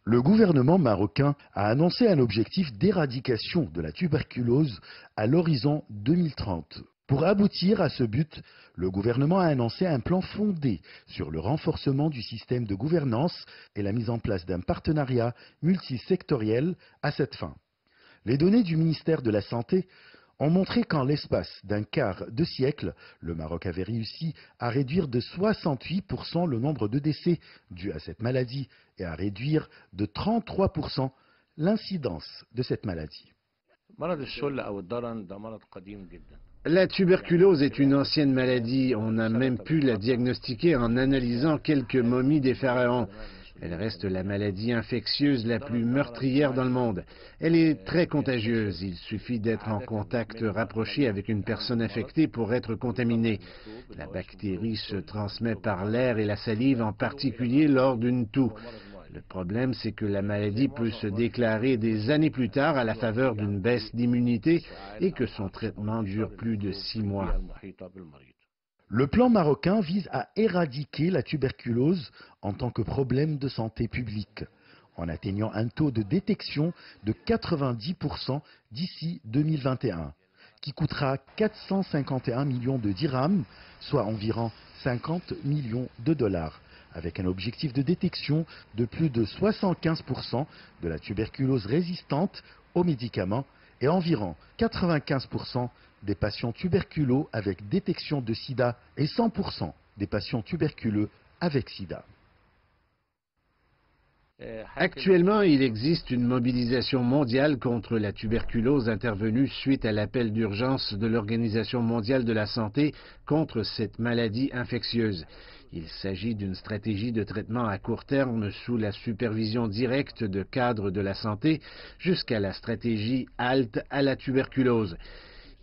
Le gouvernement marocain a annoncé un objectif d'éradication de la tuberculose à l'horizon 2030. Pour aboutir à ce but, le gouvernement a annoncé un plan fondé sur le renforcement du système de gouvernance et la mise en place d'un partenariat multisectoriel à cette fin. Les données du ministère de la Santé ont montré qu'en l'espace d'un quart de siècle, le Maroc avait réussi à réduire de 68% le nombre de décès dus à cette maladie et à réduire de 33% l'incidence de cette maladie. La tuberculose est une ancienne maladie. On a même pu la diagnostiquer en analysant quelques momies des pharaons. Elle reste la maladie infectieuse la plus meurtrière dans le monde. Elle est très contagieuse. Il suffit d'être en contact rapproché avec une personne infectée pour être contaminé. La bactérie se transmet par l'air et la salive, en particulier lors d'une toux. Le problème, c'est que la maladie peut se déclarer des années plus tard à la faveur d'une baisse d'immunité et que son traitement dure plus de 6 mois. Le plan marocain vise à éradiquer la tuberculose en tant que problème de santé publique, en atteignant un taux de détection de 90% d'ici 2021, qui coûtera 451 millions de dirhams, soit environ 50 millions de dollars, avec un objectif de détection de plus de 75% de la tuberculose résistante aux médicaments et environ 95% des patients tuberculeux avec détection de sida et 100% des patients tuberculeux avec sida. Actuellement, il existe une mobilisation mondiale contre la tuberculose intervenue suite à l'appel d'urgence de l'Organisation mondiale de la santé contre cette maladie infectieuse. Il s'agit d'une stratégie de traitement à court terme sous la supervision directe de cadres de la santé jusqu'à la stratégie halte à la tuberculose.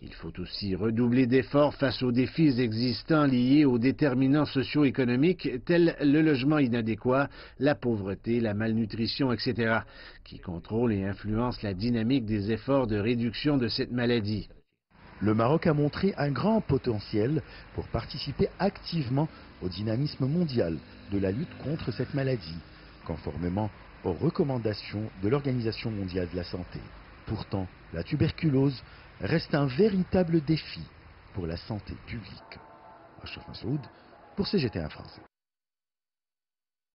Il faut aussi redoubler d'efforts face aux défis existants liés aux déterminants socio-économiques tels le logement inadéquat, la pauvreté, la malnutrition, etc., qui contrôlent et influencent la dynamique des efforts de réduction de cette maladie. Le Maroc a montré un grand potentiel pour participer activement au dynamisme mondial de la lutte contre cette maladie, conformément aux recommandations de l'Organisation mondiale de la santé. Pourtant, la tuberculose reste un véritable défi pour la santé publique. Achraf Massoud pour CGT1 France.